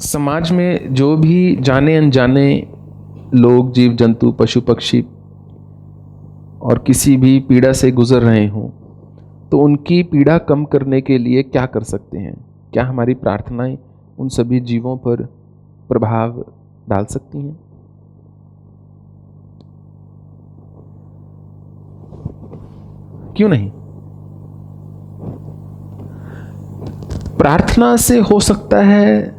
समाज में जो भी जाने अनजाने लोग, जीव जंतु, पशु पक्षी और किसी भी पीड़ा से गुजर रहे हों, तो उनकी पीड़ा कम करने के लिए क्या कर सकते हैं? क्या हमारी प्रार्थनाएं उन सभी जीवों पर प्रभाव डाल सकती हैं? क्यों नहीं? प्रार्थना से हो सकता है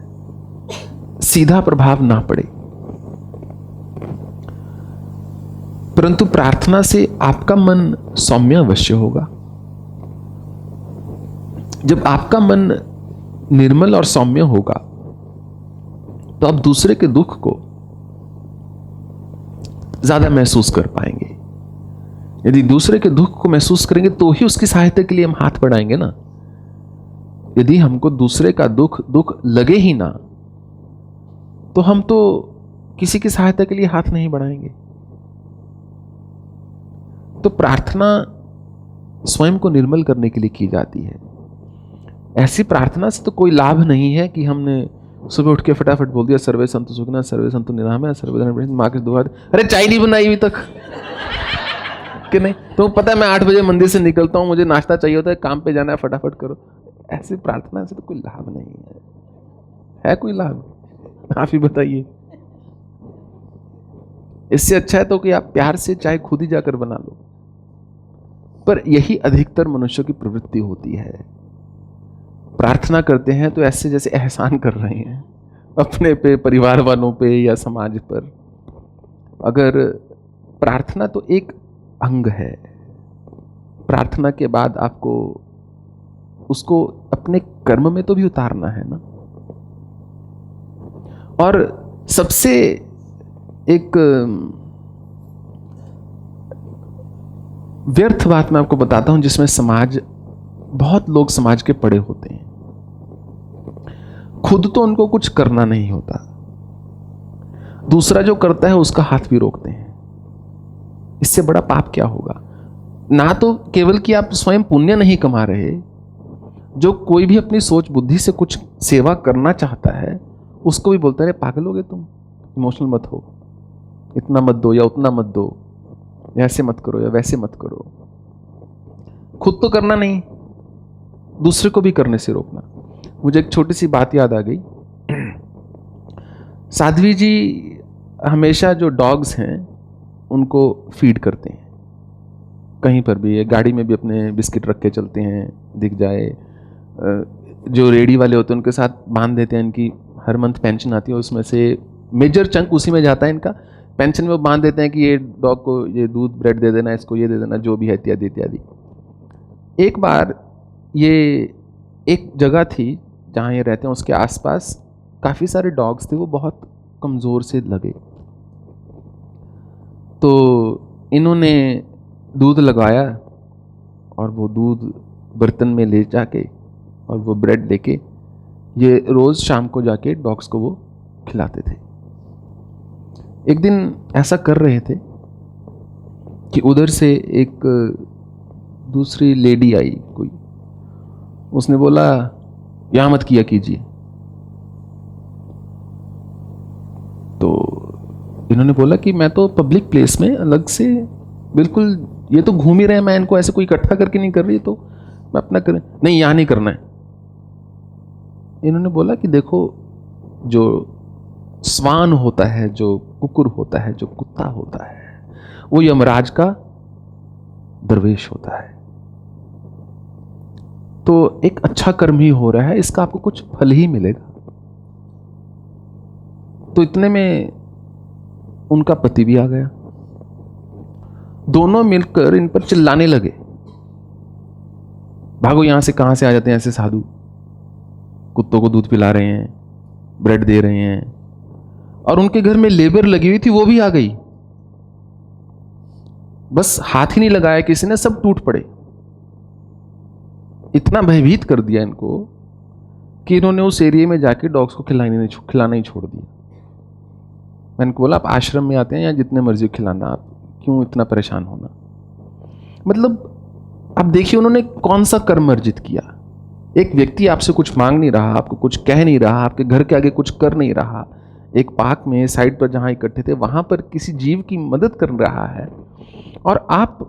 सीधा प्रभाव ना पड़े, परंतु प्रार्थना से आपका मन सौम्य अवश्य होगा। जब आपका मन निर्मल और सौम्य होगा तो आप दूसरे के दुख को ज्यादा महसूस कर पाएंगे। यदि दूसरे के दुख को महसूस करेंगे तो ही उसकी सहायता के लिए हम हाथ बढ़ाएंगे ना। यदि हमको दूसरे का दुख लगे ही ना, तो हम तो किसी की सहायता के लिए हाथ नहीं बढ़ाएंगे। तो प्रार्थना स्वयं को निर्मल करने के लिए की जाती है। ऐसी प्रार्थना से तो कोई लाभ नहीं है कि हमने सुबह उठ के फटाफट बोल दिया सर्वे संतु सुखिनः सर्वे संतु निरामया सर्वे जन माँ के दुआ, अरे चाय नहीं बनाई अभी तक कि नहीं? तो पता है मैं 8 बजे मंदिर से निकलता हूं, मुझे नाश्ता चाहिए होता है, काम पे जाना है, फटाफट करो। ऐसी प्रार्थना से तो कोई लाभ नहीं है कोई लाभ? आप ही बताइए। इससे अच्छा है तो कि आप प्यार से चाहे खुद ही जाकर बना लो। पर यही अधिकतर मनुष्यों की प्रवृत्ति होती है। प्रार्थना करते हैं तो ऐसे जैसे एहसान कर रहे हैं अपने पे, परिवार वालों पे या समाज पर। अगर प्रार्थना तो एक अंग है, प्रार्थना के बाद आपको उसको अपने कर्म में तो भी उतारना है ना। और सबसे एक व्यर्थ बात मैं आपको बताता हूं, जिसमें बहुत लोग समाज के पड़े होते हैं। खुद तो उनको कुछ करना नहीं होता, दूसरा जो करता है उसका हाथ भी रोकते हैं। इससे बड़ा पाप क्या होगा? ना तो केवल कि आप स्वयं पुण्य नहीं कमा रहे, जो कोई भी अपनी सोच बुद्धि से कुछ सेवा करना चाहता है उसको भी बोलते हैं पागल हो गए तुम, इमोशनल मत हो, इतना मत दो या उतना मत दो, ऐसे मत करो या वैसे मत करो। खुद तो करना नहीं, दूसरे को भी करने से रोकना। मुझे एक छोटी सी बात याद आ गई। साध्वी जी हमेशा जो डॉग्स हैं उनको फीड करते हैं, कहीं पर भी, गाड़ी में भी अपने बिस्किट रख के चलते हैं, दिख जाए। जो रेडी वाले होते हैं उनके साथ बांध देते हैं। इनकी हर मंथ पेंशन आती है, उसमें से मेजर चंक उसी में जाता है इनका। पेंशन में वो बांध देते हैं कि ये डॉग को ये दूध ब्रेड दे देना, इसको ये दे देना, जो भी है इत्यादि इत्यादि। एक बार ये एक जगह थी जहाँ ये रहते हैं, उसके आसपास काफ़ी सारे डॉग्स थे, वो बहुत कमज़ोर से लगे। तो इन्होंने दूध लगाया और वो दूध बर्तन में ले जाके और वो ब्रेड लेके ये रोज़ शाम को जाके डॉग्स को वो खिलाते थे। एक दिन ऐसा कर रहे थे कि उधर से एक दूसरी लेडी आई कोई, उसने बोला यहाँ मत किया कीजिए। तो इन्होंने बोला कि मैं तो पब्लिक प्लेस में अलग से बिल्कुल, ये तो घूम ही रहे हैं, मैं इनको ऐसे कोई इकट्ठा करके नहीं कर रही, तो मैं अपना कर, नहीं यहाँ नहीं करना है। इन्होंने बोला कि देखो, जो स्वान होता है, जो कुकुर होता है, जो कुत्ता होता है, वो यमराज का दरवेश होता है। तो एक अच्छा कर्म ही हो रहा है, इसका आपको कुछ फल ही मिलेगा। तो इतने में उनका पति भी आ गया। दोनों मिलकर इन पर चिल्लाने लगे, भागो यहां से, कहां से आ जाते हैं ऐसे साधु, कुत्तों को दूध पिला रहे हैं, ब्रेड दे रहे हैं। और उनके घर में लेबर लगी हुई थी, वो भी आ गई। बस हाथ ही नहीं लगाया किसी ने, सब टूट पड़े। इतना भयभीत कर दिया इनको कि इन्होंने उस एरिया में जाके डॉग्स को खिलाना ही छोड़ दिया। मैंने बोला आप आश्रम में आते हैं या जितने मर्जी खिलाना, आप क्यों इतना परेशान होना? मतलब अब देखिए उन्होंने कौन सा कर्म अर्जित किया। एक व्यक्ति आपसे कुछ मांग नहीं रहा, आपको कुछ कह नहीं रहा, आपके घर के आगे कुछ कर नहीं रहा, एक पार्क में साइड पर जहां इकट्ठे थे वहां पर किसी जीव की मदद कर रहा है, और आप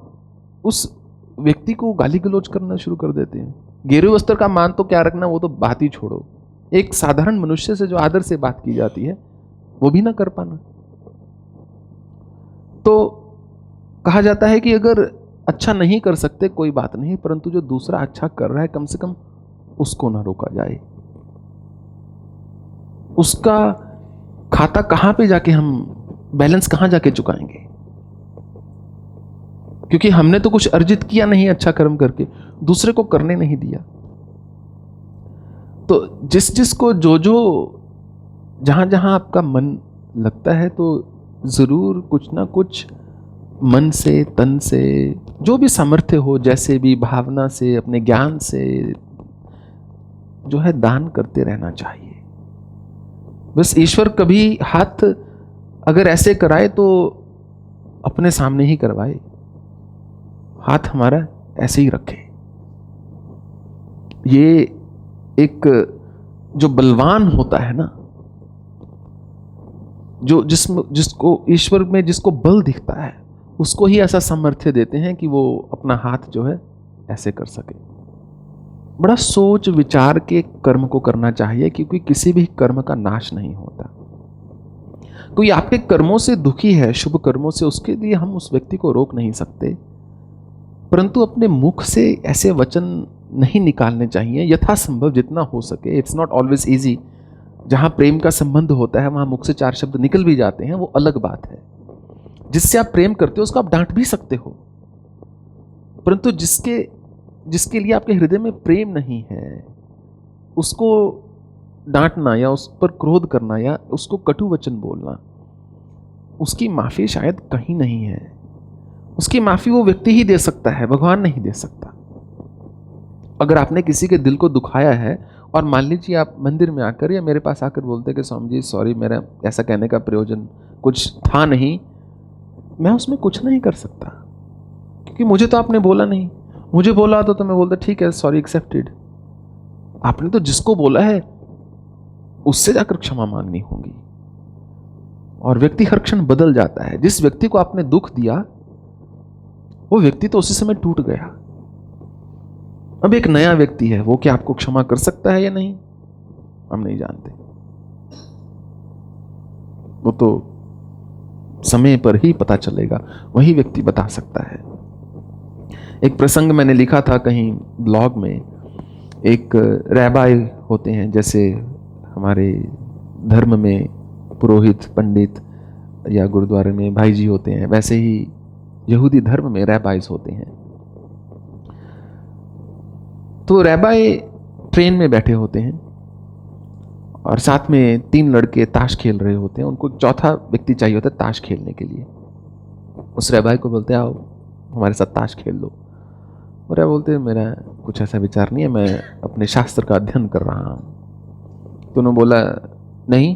उस व्यक्ति को गाली गलौज करना शुरू कर देते हैं। गेरू वस्त्र का मान तो क्या रखना, वो तो बात ही छोड़ो, एक साधारण मनुष्य से जो आदर से बात की जाती है वो भी ना कर पाना। तो कहा जाता है कि अगर अच्छा नहीं कर सकते कोई बात नहीं, परंतु जो दूसरा अच्छा कर रहा है कम से कम उसको ना रोका जाए। उसका खाता कहां पे जाके हम बैलेंस कहां जाके चुकाएंगे, क्योंकि हमने तो कुछ अर्जित किया नहीं अच्छा कर्म करके, दूसरे को करने नहीं दिया। तो जिस जिस को जो जो जहां जहां आपका मन लगता है, तो जरूर कुछ ना कुछ मन से, तन से, जो भी सामर्थ्य हो, जैसे भी भावना से, अपने ज्ञान से जो है दान करते रहना चाहिए। बस ईश्वर कभी हाथ अगर ऐसे कराए तो अपने सामने ही करवाए, हाथ हमारा ऐसे ही रखे। ये एक जो बलवान होता है ना, जो जिसको ईश्वर में जिसको बल दिखता है, उसको ही ऐसा सामर्थ्य देते हैं कि वो अपना हाथ जो है ऐसे कर सके। बड़ा सोच विचार के कर्म को करना चाहिए, क्योंकि किसी भी कर्म का नाश नहीं होता। कोई आपके कर्मों से दुखी है, शुभ कर्मों से, उसके लिए हम उस व्यक्ति को रोक नहीं सकते, परंतु अपने मुख से ऐसे वचन नहीं निकालने चाहिए यथासंभव जितना हो सके। It's not always easy. जहां प्रेम का संबंध होता है वहां मुख से 4 शब्द निकल भी जाते हैं, वो अलग बात है। जिससे आप प्रेम करते हो उसको आप डांट भी सकते हो, परंतु जिसके लिए आपके हृदय में प्रेम नहीं है, उसको डांटना या उस पर क्रोध करना या उसको कटु वचन बोलना, उसकी माफी शायद कहीं नहीं है। उसकी माफी वो व्यक्ति ही दे सकता है, भगवान नहीं दे सकता। अगर आपने किसी के दिल को दुखाया है, और मान लीजिए आप मंदिर में आकर या मेरे पास आकर बोलते कि स्वामी जी सॉरी, मेरा ऐसा कहने का प्रयोजन कुछ था नहीं, मैं उसमें कुछ नहीं कर सकता, क्योंकि मुझे तो आपने बोला नहीं। मुझे बोला तो मैं बोलता ठीक है, सॉरी एक्सेप्टेड। आपने तो जिसको बोला है उससे जाकर क्षमा मांगनी होगी, और व्यक्ति हर क्षण बदल जाता है। जिस व्यक्ति को आपने दुख दिया वो व्यक्ति तो उसी समय टूट गया, अब एक नया व्यक्ति है, वो क्या आपको क्षमा कर सकता है या नहीं हम नहीं जानते। वो तो समय पर ही पता चलेगा, वही व्यक्ति बता सकता है। एक प्रसंग मैंने लिखा था कहीं ब्लॉग में, एक रैबाई होते हैं, जैसे हमारे धर्म में पुरोहित, पंडित या गुरुद्वारे में भाई जी होते हैं, वैसे ही यहूदी धर्म में रैबाइज होते हैं। तो रैबाई ट्रेन में बैठे होते हैं और साथ में 3 लड़के ताश खेल रहे होते हैं। उनको एक चौथा व्यक्ति चाहिए होता है ताश खेलने के लिए। उस रैबाई को बोलते हैं आओ हमारे साथ ताश खेल लो। और रैबाई बोलते हैं मेरा कुछ ऐसा विचार नहीं है, मैं अपने शास्त्र का अध्ययन कर रहा हूँ। तो उन्होंने बोला नहीं,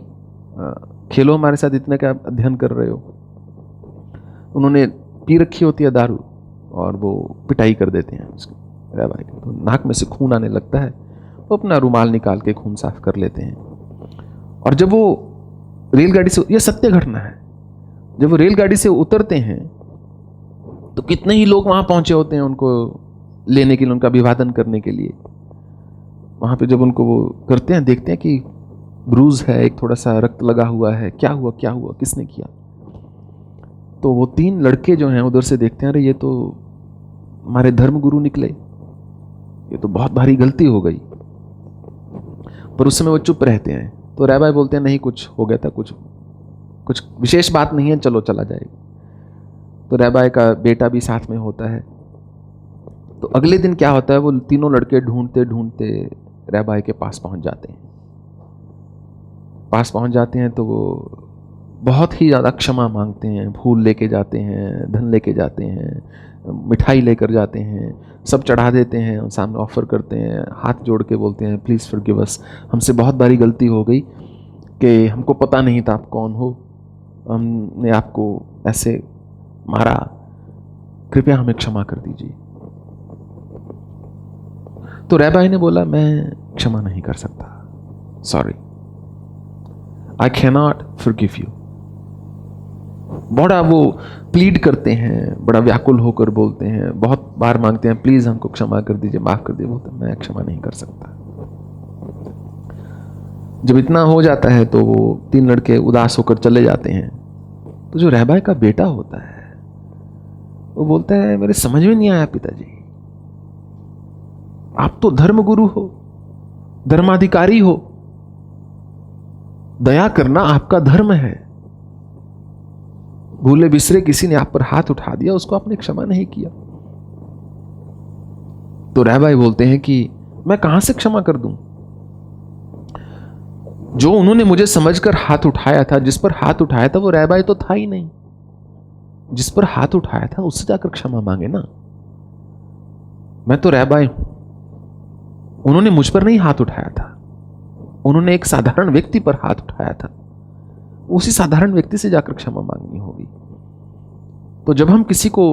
खेलो हमारे साथ, इतने का अध्ययन कर रहे हो। उन्होंने पी रखी होती है दारू और वो पिटाई कर देते हैं उसकी रैबाई को, तो नाक में से खून आने लगता है। वो अपना रुमाल निकाल के खून साफ कर लेते हैं। और जब वो रेलगाड़ी से, यह सत्य घटना है, जब वो रेलगाड़ी से उतरते हैं तो कितने ही लोग वहां पहुंचे होते हैं उनको लेने के लिए, उनका अभिवादन करने के लिए। वहां पे जब उनको वो करते हैं, देखते हैं कि ब्रूज है, एक थोड़ा सा रक्त लगा हुआ है, क्या हुआ क्या हुआ, किसने किया। तो वो 3 लड़के जो हैं उधर से देखते हैं, अरे ये तो हमारे धर्म गुरु निकले, ये तो बहुत भारी गलती हो गई। पर उस समय वो चुप रहते हैं। तो रैबाई बोलते हैं नहीं, कुछ हो गया था, कुछ विशेष बात नहीं है, चलो चला जाएगा। तो रैबाई का बेटा भी साथ में होता है। तो अगले दिन क्या होता है, वो तीनों लड़के ढूंढते ढूंढते रैबाई के पास पहुंच जाते हैं। पास पहुंच जाते हैं तो वो बहुत ही ज़्यादा क्षमा मांगते हैं, फूल लेके जाते हैं, धन लेके जाते हैं, मिठाई लेकर जाते हैं, सब चढ़ा देते हैं, सामने ऑफर करते हैं, हाथ जोड़ के बोलते हैं प्लीज़ फॉरगिव अस, हमसे बहुत बड़ी गलती हो गई कि हमको पता नहीं था आप कौन हो, हमने आपको ऐसे मारा, कृपया हमें क्षमा कर दीजिए। तो रैबाई ने बोला, मैं क्षमा नहीं कर सकता, sorry, I can not forgive you. बड़ा वो प्लीड करते हैं, बड़ा व्याकुल होकर बोलते हैं, बहुत बार मांगते हैं, प्लीज हमको क्षमा कर दीजिए, माफ कर दीजिए। बोलते मैं क्षमा नहीं कर सकता। जब इतना हो जाता है तो वो 3 लड़के उदास होकर चले जाते हैं। तो जो रहबाई का बेटा होता है वो बोलता है, मेरे समझ में नहीं आया पिताजी, आप तो धर्मगुरु हो, धर्माधिकारी हो, दया करना आपका धर्म है, भूले बिसरे किसी ने आप पर हाथ उठा दिया, उसको आपने क्षमा नहीं किया। तो रहबाई बोलते हैं कि मैं कहां से क्षमा कर दूं? जो उन्होंने मुझे समझकर हाथ उठाया था, जिस पर हाथ उठाया था, वो रहबाई तो था ही नहीं। जिस पर हाथ उठाया था उससे जाकर क्षमा मांगे ना। मैं तो रहबाई हूं, उन्होंने मुझ पर नहीं हाथ उठाया था, उन्होंने एक साधारण व्यक्ति पर हाथ उठाया था, उसी साधारण व्यक्ति से जाकर क्षमा मांगनी होगी। तो जब हम किसी को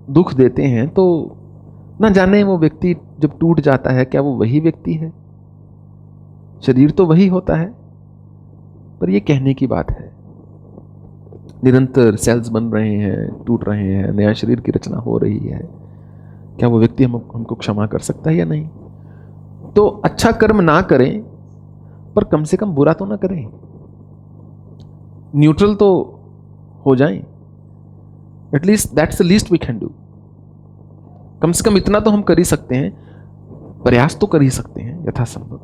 दुख देते हैं तो ना जाने वो व्यक्ति जब टूट जाता है, क्या वो वही व्यक्ति है? शरीर तो वही होता है, पर ये कहने की बात है। निरंतर सेल्स बन रहे हैं, टूट रहे हैं, नया शरीर की रचना हो रही है, क्या वो व्यक्ति हमको क्षमा कर सकता है या नहीं? तो अच्छा कर्म ना करें, पर कम से कम बुरा तो ना करें, न्यूट्रल तो हो जाएं। At least that's the least we can do. कम से कम इतना तो हम कर ही सकते हैं, प्रयास तो कर ही सकते हैं यथासंभव।